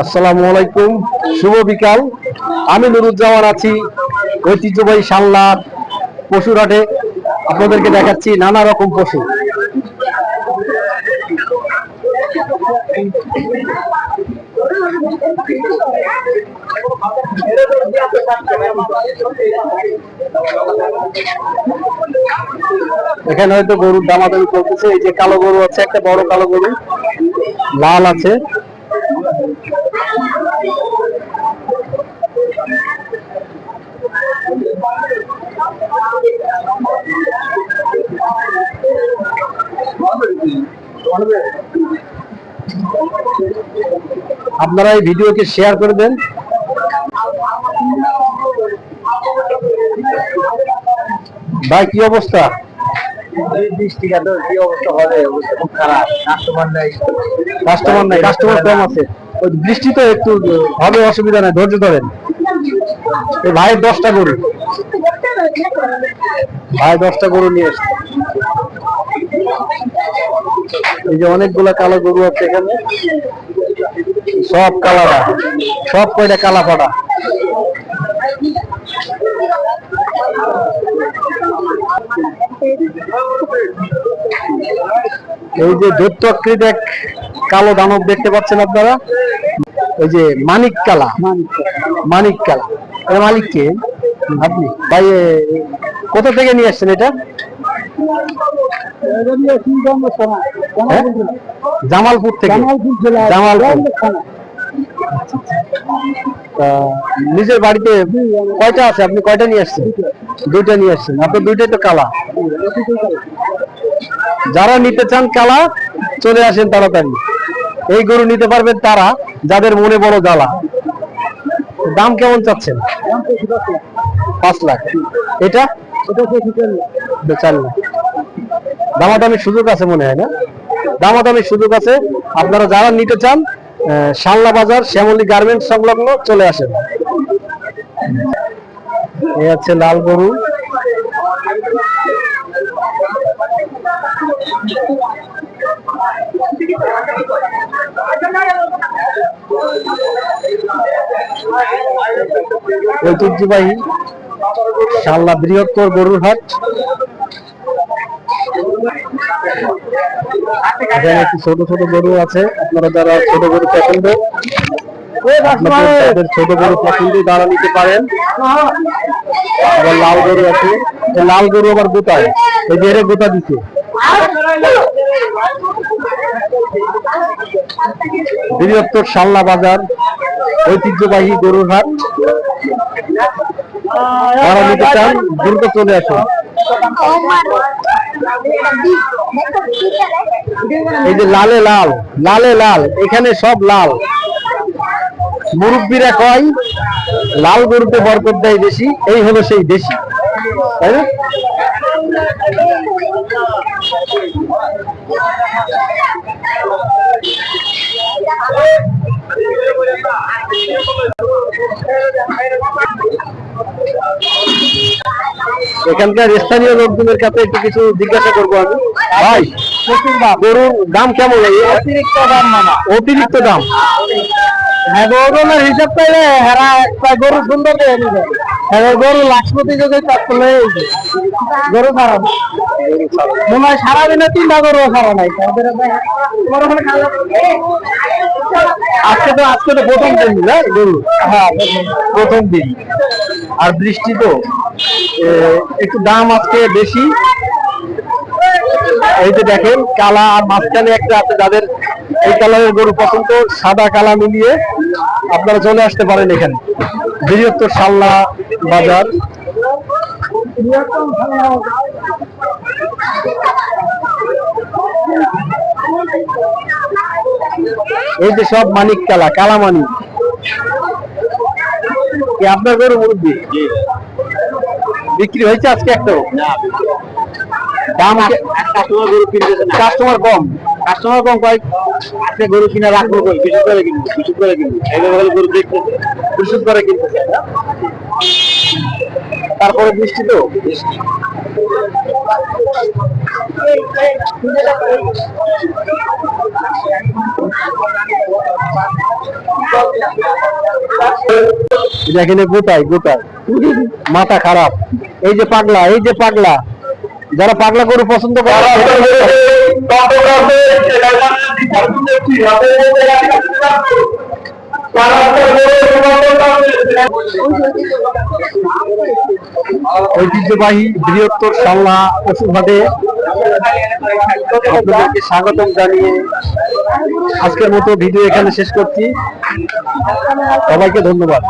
আসসালামু আলাইকুম, শুভ বিকাল। আমি নুরুজ্জামান আছি ঐতিহ্যবাহী শালনার পশুর হাটে। আপনাদেরকে দেখাচ্ছি নানা রকম পশু। এখানে হয়তো গরুর দামাদামি চলতেছে। এই যে কালো গরু আছে, একটা বড় কালো গরু, লাল আছে। আপনারা এই ভিডিওকে শেয়ার করে দেন। ভাই কি অবস্থা? কি অবস্থা হবে? অবস্থা খুব খারাপ। কাস্টমার নাই, কাস্টমার কম আছে। বৃষ্টি তো একটু হবে, অসুবিধা নাই, ধৈর্য ধরেন। এই ভাইয়ের 10টা গরু, ভাই 10টা গরু নিয়ে এসছে। এই যে অনেকগুলা কালো গরু আছে এখানে, সব কালারা, সব কয়টা কালা পাড়া। এই যে দৈত্যাকৃত এক কালো দানব দেখতে পাচ্ছেন আপনারা, ওই যে মানিক কালা। এর মালিক কে? আপনি? ভাই কোথা থেকে নিয়ে আসছেন এটা? জামালপুর থেকে। নিজের বাড়িতে কয়টা আছে? আপনি কয়টা নিয়ে আসছেন? 2টা নিয়ে আসছেন। আপনার 2টাই তো কালা। যারা নিতে চান কালা, চলে আসেন তাড়াতাড়ি। এই গরু নিতে পারবেন তারা যাদের মনে বড় জ্বালা। দাম কেমন চাচ্ছেন? 5 লাখ। এটা 4 লাখ। দামাদামির সুযোগ আছে মনে হয় না? দামাদামির সুযোগ আছে। আপনারা যারা নিতে চান শালনা বাজার শ্যামলী গার্মেন্টস সংলগ্ন চলে আসেন। এই আছে লাল গরু। ঐতিহ্যবাহী শালনা বৃহত্তর গরুর হাট। এখানে একটু ছোট ছোট গরু আছে। আপনারা যারা ছোট গরু পছন্দ, ছোট গরু পছন্দ তারা নিতে পারেন। আবার লাল গরু আছে। লাল গরু আবার গোটায়, এই যে গোটা দিচ্ছে। বৃহত্তর শালনা বাজার ঐতিহ্যবাহী গরুর হাট। যারা নিতে চান দ্রুত চলে আসুন। এই যে লালে লাল, এখানে সব লাল। মুরব্বীরা কয় লাল গরুতে বরকত দেয় বেশি, এই হলো সেই দেশি, তাই না? এখানকার স্থানীয় লোকজনের কাছে একটু কিছু জিজ্ঞাসা করবো আমি। ভাই, গরুর দাম কেমন? অতিরিক্ত দাম। অতিরিক্ত দাম? হ্যাঁ, গরুর হিসাব করে হেরা একটা গরু সুন্দর গরু লাখপতি যদি তাহলে গরু খারাপ মনে হয় সারাদিনে 3টা গরু খারাপ নাই। আজকে তো প্রথম দিন না গরু? হ্যাঁ, প্রথম দিন, আর বৃষ্টি তো একটু দাম আজকে বেশি। এই যে দেখেন কালা, আর মাঝখানে একটা আছে যাদের এই কালারের গরু পছন্দ, সাদা কালা মিলিয়ে আপনারা চলে আসতে পারেন এখানে বৃহত্তর শালনা বাজার। এই যে সব মানিক কালা মানিক। আপনার গরু মুরব্বী বিক্রি হয়েছে আজকে একটাও? দাম কাস্টমার কম কয়েক আজকে গরু কিনা রাখবো, বিশুদ্ধ করে গরু দেখতে বিশুদ্ধ করে কিনতেছে। তারপরে বৃষ্টি তো এখানে গোটায় গোটায় মাথা খারাপ। এই যে পাগলা, এই যে পাগলা, যারা পাগলা গরু পছন্দ করে ঐতিহ্যবাহী বৃহত্তর সাল্লা পশুহাটে আপনাদেরকে স্বাগতম জানিয়ে আজকের মতো ভিডিও এখানে শেষ করছি। সবাইকে ধন্যবাদ।